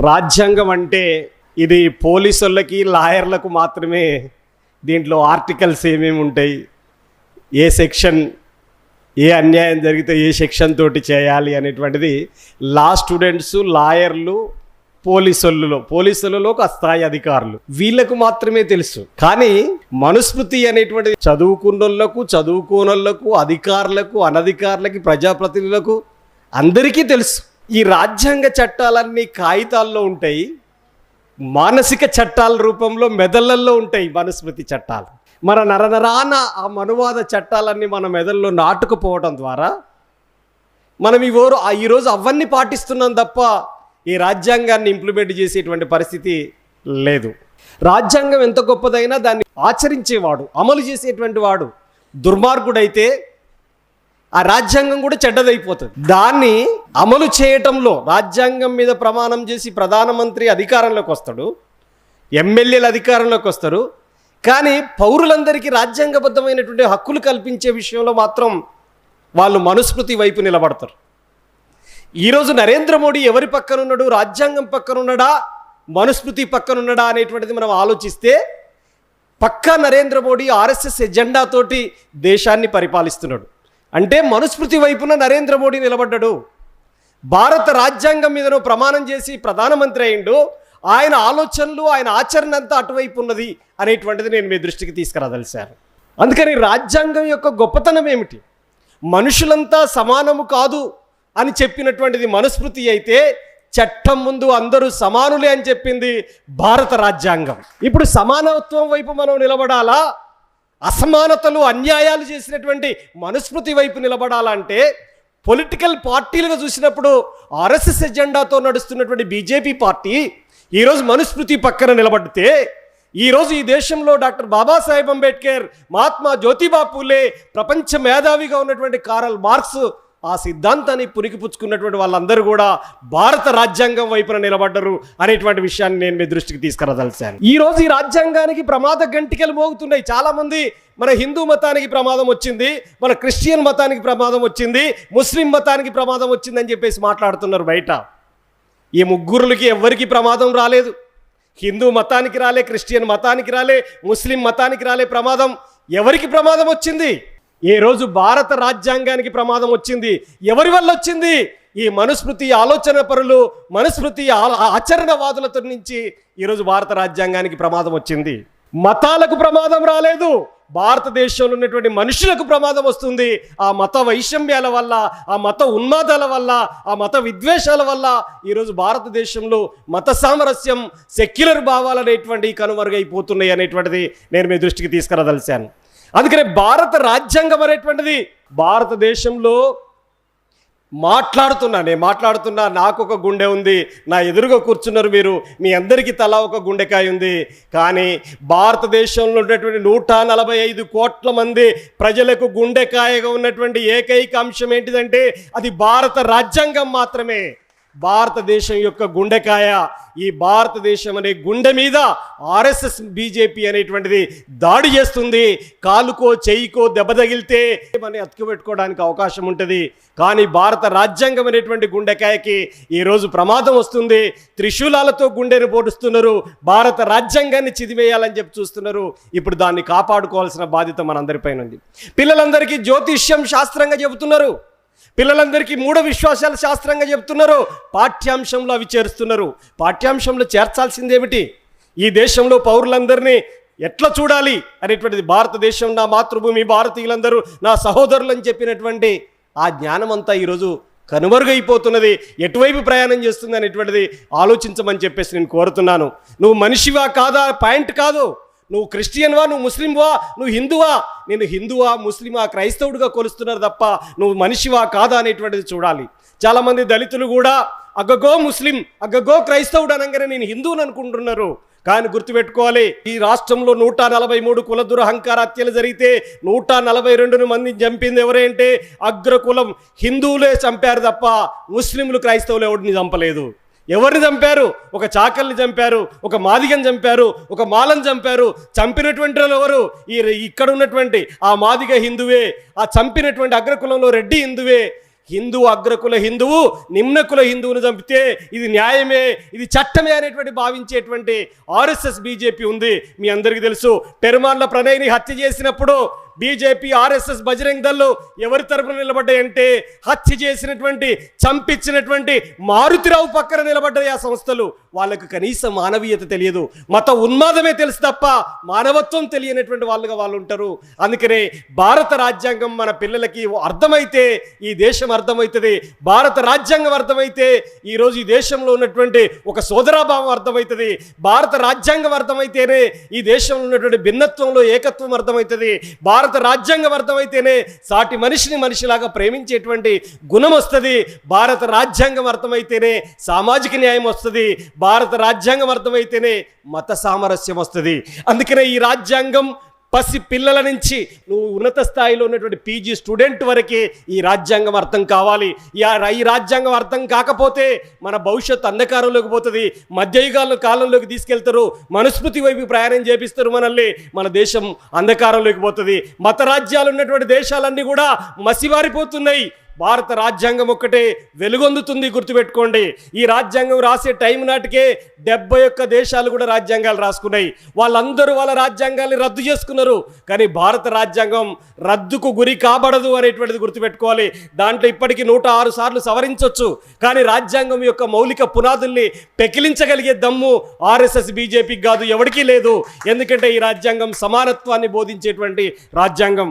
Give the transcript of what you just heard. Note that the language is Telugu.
రాజ్యాంగం అంటే ఇది పోలీసులకి లాయర్లకు మాత్రమే దీంట్లో ఆర్టికల్స్ ఏమేమి ఉంటాయి, ఏ సెక్షన్, ఏ అన్యాయం జరిగితే ఏ సెక్షన్ తోటి చేయాలి అనేటువంటిది లా స్టూడెంట్స్, లాయర్లు, పోలీసులలో ఒక స్థాయి అధికారులు వీళ్ళకు మాత్రమే తెలుసు. కానీ మనుస్మృతి అనేటువంటిది చదువుకున్నోళ్లకు, చదువుకోనోళ్లకు, అధికారులకు, అనధికారులకి, ప్రజాప్రతినిధులకు అందరికీ తెలుసు. ఈ రాజ్యాంగ చట్టాలన్నీ కాగితాల్లో ఉంటాయి, మానసిక చట్టాల రూపంలో మెదళ్ళల్లో ఉంటాయి మనుస్మృతి చట్టాలు. మన నరనరాన ఆ మనువాద చట్టాలన్నీ మన మెదల్లో నాటుకుపోవడం ద్వారా మనం ఈరోజు అవన్నీ పాటిస్తున్నాం తప్ప ఈ రాజ్యాంగాన్ని ఇంప్లిమెంట్ చేసేటువంటి పరిస్థితి లేదు. రాజ్యాంగం ఎంత గొప్పదైనా దాన్ని ఆచరించేవాడు, అమలు చేసేటువంటి వాడు దుర్మార్గుడైతే ఆ రాజ్యాంగం కూడా చెడ్డదైపోతుంది. దాన్ని అమలు చేయటంలో రాజ్యాంగం మీద ప్రమాణం చేసి ప్రధానమంత్రి అధికారంలోకి వస్తాడు, ఎమ్మెల్యేలు అధికారంలోకి వస్తారు. కానీ పౌరులందరికీ రాజ్యాంగబద్ధమైనటువంటి హక్కులు కల్పించే విషయంలో మాత్రం వాళ్ళు మనుస్మృతి వైపు నిలబడతారు. ఈరోజు నరేంద్ర మోడీ ఎవరి పక్కన ఉన్నాడు? రాజ్యాంగం పక్కన ఉన్నాడా, మనుస్మృతి పక్కన ఉన్నాడా అనేటువంటిది మనం ఆలోచిస్తే పక్కా నరేంద్ర మోడీ ఆర్ఎస్ఎస్ ఎజెండాతోటి దేశాన్ని పరిపాలిస్తున్నాడు. అంటే మనుస్మృతి వైపున నరేంద్ర మోడీ నిలబడ్డాడు. భారత రాజ్యాంగం మీదను ప్రమాణం చేసి ప్రధానమంత్రి అయిండు. ఆయన ఆలోచనలు, ఆయన ఆచరణ అంతా అటువైపు ఉన్నది అనేటువంటిది నేను మీ దృష్టికి తీసుకురాదలిశాను. అందుకని రాజ్యాంగం యొక్క గొప్పతనం ఏమిటి? మనుషులంతా సమానము కాదు అని చెప్పినటువంటిది మనుస్మృతి అయితే, చట్టం ముందు అందరూ సమానులే అని చెప్పింది భారత రాజ్యాంగం. ఇప్పుడు సమానత్వం వైపు మనం నిలబడాలా, అసమానతలు, అన్యాయాలు చేసినటువంటి మనుస్మృతి వైపు నిలబడాలంటే పొలిటికల్ పార్టీలుగా చూసినప్పుడు ఆర్ఎస్ఎస్ ఎజెండాతో నడుస్తున్నటువంటి బీజేపీ పార్టీ ఈరోజు మనుస్మృతి పక్కన నిలబడితే, ఈరోజు ఈ దేశంలో డాక్టర్ బాబాసాహెబ్ అంబేద్కర్, మహాత్మా జ్యోతిబా పూలే, ప్రపంచ మేధావిగా ఉన్నటువంటి కారల్ మార్క్స్ ఆ సిద్ధాంతాన్ని పునికిపుచ్చుకున్నటువంటి వాళ్ళందరూ కూడా భారత రాజ్యాంగం వైపున నిలబడ్డరు అనేటువంటి విషయాన్ని నేను మీ దృష్టికి తీసుకురాదలిశాను. ఈరోజు ఈ రాజ్యాంగానికి ప్రమాద గంటికలు మోగుతున్నాయి. చాలామంది మన హిందూ మతానికి ప్రమాదం వచ్చింది, మన క్రిస్టియన్ మతానికి ప్రమాదం వచ్చింది, ముస్లిం మతానికి ప్రమాదం వచ్చిందని చెప్పేసి మాట్లాడుతున్నారు బయట. ఈ ముగ్గురులకి ఎవ్వరికి ప్రమాదం రాలేదు. హిందూ మతానికి రాలే, క్రిస్టియన్ మతానికి రాలే, ముస్లిం మతానికి రాలే ప్రమాదం. ఎవరికి ప్రమాదం వచ్చింది? ఏ రోజు భారత రాజ్యాంగానికి ప్రమాదం వచ్చింది. ఎవరి వల్ల వచ్చింది? ఈ మనుస్మృతి ఆలోచన పరులు, మనుస్మృతి ఆచరణవాదులతో నుంచి ఈరోజు భారత రాజ్యాంగానికి ప్రమాదం వచ్చింది. మతాలకు ప్రమాదం రాలేదు, భారతదేశంలో ఉన్నటువంటి మనుషులకు ప్రమాదం వస్తుంది. ఆ మత వైషమ్యాల వల్ల, ఆ మత ఉన్మాదాల వల్ల, ఆ మత విద్వేషాల వల్ల ఈరోజు భారతదేశంలో మత సామరస్యం, సెక్యులర్ భావాలు అనేటువంటివి కనుమరుగైపోతున్నాయి అనేటువంటిది నేను మీ దృష్టికి తీసుకురాదలిశాను. అందుకనే భారత రాజ్యాంగం అనేటువంటిది భారతదేశంలో మాట్లాడుతున్నా నాకు ఒక గుండె ఉంది, నా ఎదురుగా కూర్చున్నారు మీరు, మీ అందరికీ తలా ఒక గుండెకాయ ఉంది. కానీ భారతదేశంలో ఉన్నటువంటి 145 కోట్ల మంది ప్రజలకు గుండెకాయగా ఉన్నటువంటి ఏకైక అంశం ఏంటిదంటే అది భారత రాజ్యాంగం మాత్రమే. భారతదేశం యొక్క గుండెకాయ, ఈ భారతదేశం అనే గుండె మీద ఆర్ఎస్ఎస్, బీజేపీ అనేటువంటిది దాడి చేస్తుంది. కాలుకో చెయ్యికో దెబ్బ తగిలితే మనం అతుకుపెట్టుకోవడానికి అవకాశం ఉంటుంది. కానీ భారత రాజ్యాంగం అనేటువంటి గుండెకాయకి ఈరోజు ప్రమాదం వస్తుంది. త్రిశూలాలతో గుండెను పొడుస్తున్నారు, భారత రాజ్యాంగాన్ని చిదివేయాలని చెప్పి చూస్తున్నారు. ఇప్పుడు దాన్ని కాపాడుకోవాల్సిన బాధ్యత మనందరిపైన ఉంది. పిల్లలందరికీ జ్యోతిష్యం శాస్త్రంగా చెబుతున్నారు, పిల్లలందరికీ మూఢ విశ్వాసాల శాస్త్రంగా చెప్తున్నారు, పాఠ్యాంశంలో అవి చేరుస్తున్నారు. పాఠ్యాంశంలో చేర్చాల్సిందేమిటి? ఈ దేశంలో పౌరులందరినీ ఎట్లా చూడాలి అనేటువంటిది, భారతదేశం నా మాతృభూమి, భారతీయులందరూ నా సహోదరులు అని చెప్పినటువంటి ఆ జ్ఞానం అంతా ఈరోజు కనుమరుగైపోతున్నది. ఎటువైపు ప్రయాణం చేస్తుంది అనేటువంటిది ఆలోచించమని చెప్పేసి నేను కోరుతున్నాను. నువ్వు మనిషివా కాదా పాయింట్ కాదు. నువ్వు క్రిస్టియన్వా, నువ్వు ముస్లింవా, నువ్వు హిందువా, నేను హిందువా, ముస్లిమా, క్రైస్తవుడిగా కొలుస్తున్నారు తప్ప నువ్వు మనిషివా కాదా అనేటువంటిది చూడాలి. చాలామంది దళితులు కూడా అగ్గగో ముస్లిం, అగ్గగో క్రైస్తవుడు అనగానే నేను హిందువుని అనుకుంటున్నారు. కానీ గుర్తుపెట్టుకోవాలి, ఈ రాష్ట్రంలో 143 కుల దురహంకార హత్యలు జరిగితే 142 మందిని చంపింది ఎవరంటే అగ్రకులం హిందువులే చంపారు తప్ప ముస్లింలు, క్రైస్తవులు ఎవరిని చంపలేదు. ఎవరిని చంపారు? ఒక చాకల్ని చంపారు, ఒక మాదిగని చంపారు, ఒక మాలను చంపారు. చంపినటువంటి వాళ్ళు ఎవరు? ఇక్కడ ఉన్నటువంటి ఆ మాదిగ హిందువే, ఆ చంపినటువంటి అగ్రకులంలో రెడ్డి హిందువే. హిందువు అగ్రకుల హిందువు నిమ్నకుల హిందువును చంపితే ఇది న్యాయమే, ఇది చట్టమే అనేటువంటి భావించేటువంటి ఆర్ఎస్ఎస్ బీజేపీ ఉంది. మీ అందరికీ తెలుసు, పెరుమాళ్ల ప్రణయ్ని హత్య చేసినప్పుడు బీజేపీ, ఆర్ఎస్ఎస్, బజరంగ్ దళ్ ఎవరి తరపున నిలబడ్డాయంటే హత్య చేసినటువంటి, చంపించినటువంటి మారుతిరావు పక్కన నిలబడ్డాయి ఆ సంస్థలు. వాళ్ళకు కనీసం మానవీయత తెలియదు, మత ఉన్మాదమే తెలుసు తప్ప మానవత్వం తెలియనటువంటి వాళ్ళుగా వాళ్ళు ఉంటారు. అందుకనే భారత రాజ్యాంగం మన పిల్లలకి అర్థమైతే ఈ దేశం అర్థమవుతుంది. భారత రాజ్యాంగం అర్థమైతే ఈరోజు ఈ దేశంలో ఉన్నటువంటి ఒక సోదరాభావం అర్థమవుతుంది. భారత రాజ్యాంగం అర్థమైతేనే ఈ దేశంలో ఉన్నటువంటి భిన్నత్వంలో ఏకత్వం అర్థమవుతుంది. భారత రాజ్యాంగం అర్థమైతేనే సాటి మనిషిని మనిషిలాగా ప్రేమించేటువంటి గుణం వస్తుంది. భారత రాజ్యాంగం అర్థమైతేనే సామాజిక న్యాయం వస్తుంది. భారత రాజ్యాంగం అర్థమైతేనే మత సామరస్యం వస్తుంది. అందుకనే ఈ రాజ్యాంగం పసి పిల్లల నుంచి నువ్వు ఉన్నత స్థాయిలో ఉన్నటువంటి పీజీ స్టూడెంట్ వరకే ఈ రాజ్యాంగం అర్థం కావాలి. ఈ రాజ్యాంగం అర్థం కాకపోతే మన భవిష్యత్తు అంధకారంలోకి పోతుంది. మధ్యయుగాల కాలంలోకి తీసుకెళ్తారు, మనుస్మృతి వైపు ప్రయాణం చేపిస్తారు మనల్ని. మన దేశం అంధకారంలోకి పోతుంది. మత రాజ్యాలు ఉన్నటువంటి దేశాలన్నీ కూడా మసివారిపోతున్నాయి. భారత రాజ్యాంగం ఒక్కటే వెలుగొందుతుంది, గుర్తుపెట్టుకోండి. ఈ రాజ్యాంగం రాసే టైం నాటికే 71 దేశాలు కూడా రాజ్యాంగాలు రాసుకున్నాయి. వాళ్ళందరూ వాళ్ళ రాజ్యాంగాల్ని రద్దు చేసుకున్నారు. కానీ భారత రాజ్యాంగం రద్దుకు గురి కాబడదు అనేటువంటిది గుర్తుపెట్టుకోవాలి. దాంట్లో ఇప్పటికీ 106 సార్లు సవరించవచ్చు. కానీ రాజ్యాంగం యొక్క మౌలిక పునాదుల్ని పెకిలించగలిగే దమ్ము ఆర్ఎస్ఎస్ బీజేపీకి కాదు, ఎవరికీ లేదు. ఎందుకంటే ఈ రాజ్యాంగం సమానత్వాన్ని బోధించేటువంటి రాజ్యాంగం.